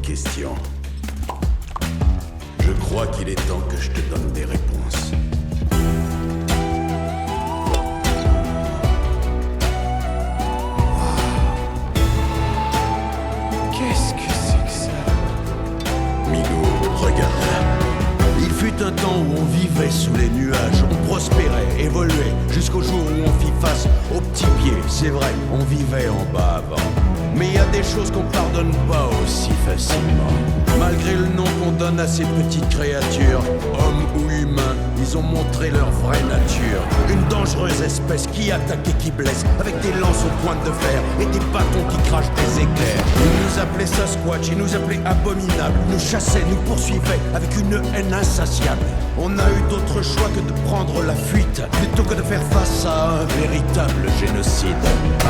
questions. Je crois qu'il est temps que je te donne des réponses. Qu'est-ce que c'est que ça? Migo, regarde là. Il fut un temps où on vivait sous les nuages, on prospérait, évoluait, jusqu'au jour où on fit face aux petits pieds. C'est vrai, on vivait en bas avant. Mais il y a des choses qu'on pardonne pas aussi facilement. Malgré le nom qu'on donne à ces petites créatures, hommes ou humains, ils ont montré leur vraie nature. Une dangereuse espèce qui attaque et qui blesse, avec des lances aux pointes de fer et des bâtons qui crachent des éclairs. Ils nous appelaient Sasquatch, ils nous appelaient abominables, nous chassaient, nous poursuivaient avec une haine insatiable. On a eu d'autres choix que de prendre la fuite, plutôt que de faire face à un véritable génocide.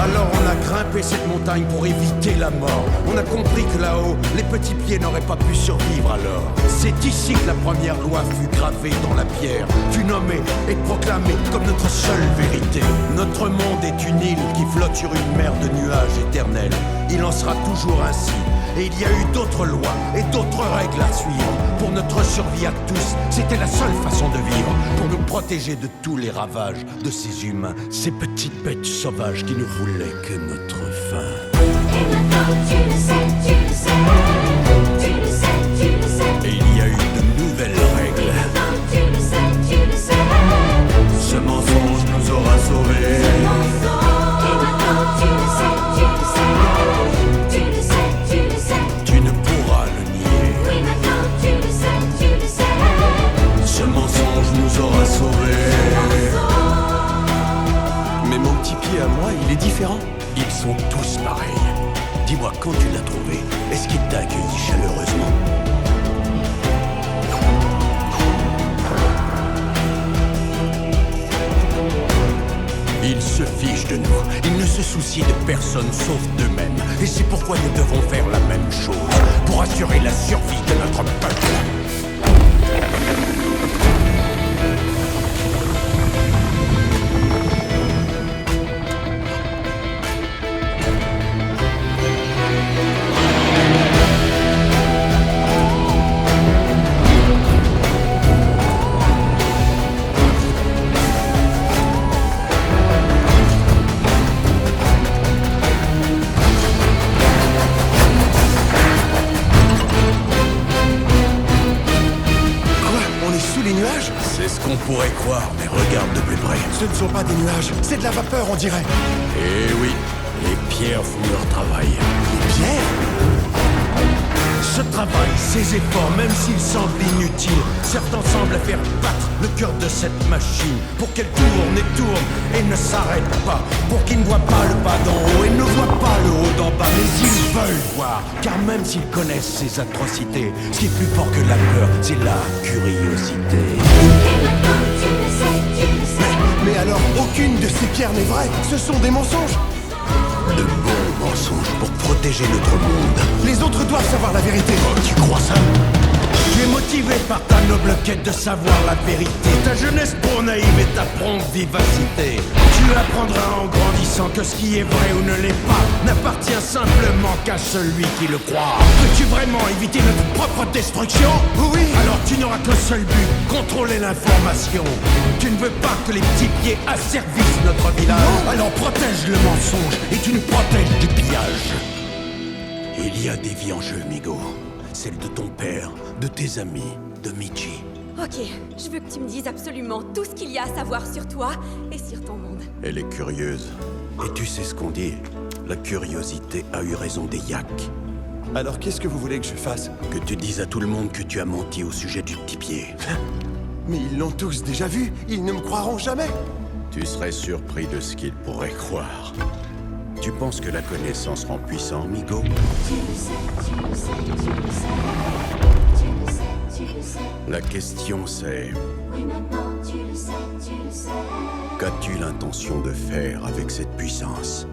Alors on a grimpé cette montagne pour éviter la mort. On a compris que là-haut, les petits pieds n'auraient pas pu survivre alors. C'est ici que la première loi fut gravée dans la pierre, fut nommée et proclamée comme notre seule vérité. Notre monde est une île qui flotte sur une mer de nuages éternels. Il en sera toujours ainsi. Et il y a eu d'autres lois et d'autres règles à suivre. Pour notre survie à tous, c'était la seule façon de vivre. Pour nous protéger de tous les ravages de ces humains, ces petites bêtes sauvages qui ne voulaient que notre fin. Et maintenant tu le sais, tu le sais. Tu le sais, tu le sais. Et il y a eu de nouvelles règles. Maintenant tu le sais, tu le sais. Ce mensonge nous aura sauvés. Et maintenant tu le sais, tu le sais. Tu le sais, tu le sais. Tu ne pourras le nier. Oui, maintenant tu le sais, tu le sais. Ce mensonge nous aura sauvés. Mais mon petit pied à moi, il est différent. Ils sont tous pareils. Dis-moi, quand tu l'as trouvé, est-ce qu'il t'a accueilli chaleureusement? Ils se fichent de nous. Ils ne se soucient de personne sauf d'eux-mêmes. Et c'est pourquoi nous devons faire la même chose pour assurer la survie de notre peuple. C'est ce qu'on pourrait croire, mais regarde de plus près. Ce ne sont pas des nuages, c'est de la vapeur, on dirait. Eh oui, les pierres font leur travail. Les pierres? Ce travail, ces efforts, même s'ils semblent inutiles, certains semblent faire battre le cœur de cette machine pour qu'elle tourne et tourne et ne s'arrête pas, pour qu'ils ne voient pas le bas d'en haut et ne voient pas le haut d'en bas, mais ils veulent voir, car même s'ils connaissent ces atrocités, ce qui est plus fort que la peur, c'est la curiosité. Et maintenant tu le sais, tu le sais. Mais alors, aucune de ces pierres n'est vraie. Ce sont des mensonges. De bons mensonges pour protéger notre monde. Les autres doivent savoir la vérité. Oh, tu crois ça? Tu es motivé par ta noble quête de savoir la vérité, ta jeunesse trop naïve et ta prompte vivacité. Tu apprendras en grandissant que ce qui est vrai ou ne l'est pas n'appartient simplement qu'à celui qui le croit. Veux-tu vraiment éviter notre propre destruction? Oui. Alors tu n'auras qu'un seul but, contrôler l'information. Tu ne veux pas que les petits pieds asservissent notre village. Non. Alors protège le mensonge et tu nous protèges du pillage. Il y a des vies en jeu, Migo. Celle de ton père, de tes amis, de Michi. Ok, je veux que tu me dises absolument tout ce qu'il y a à savoir sur toi et sur ton monde. Elle est curieuse. Et tu sais ce qu'on dit? La curiosité a eu raison des yaks. Alors qu'est-ce que vous voulez que je fasse? Que tu dises à tout le monde que tu as menti au sujet du petit pied. Mais ils l'ont tous déjà vu. Ils ne me croiront jamais. Tu serais surpris de ce qu'ils pourraient croire. Tu penses que la connaissance rend puissant, Migo? Tu le sais, tu le sais, tu le sais. Tu le sais, tu le sais. La question c'est... Oui, maintenant tu le sais, tu le sais. Qu'as-tu l'intention de faire avec cette puissance?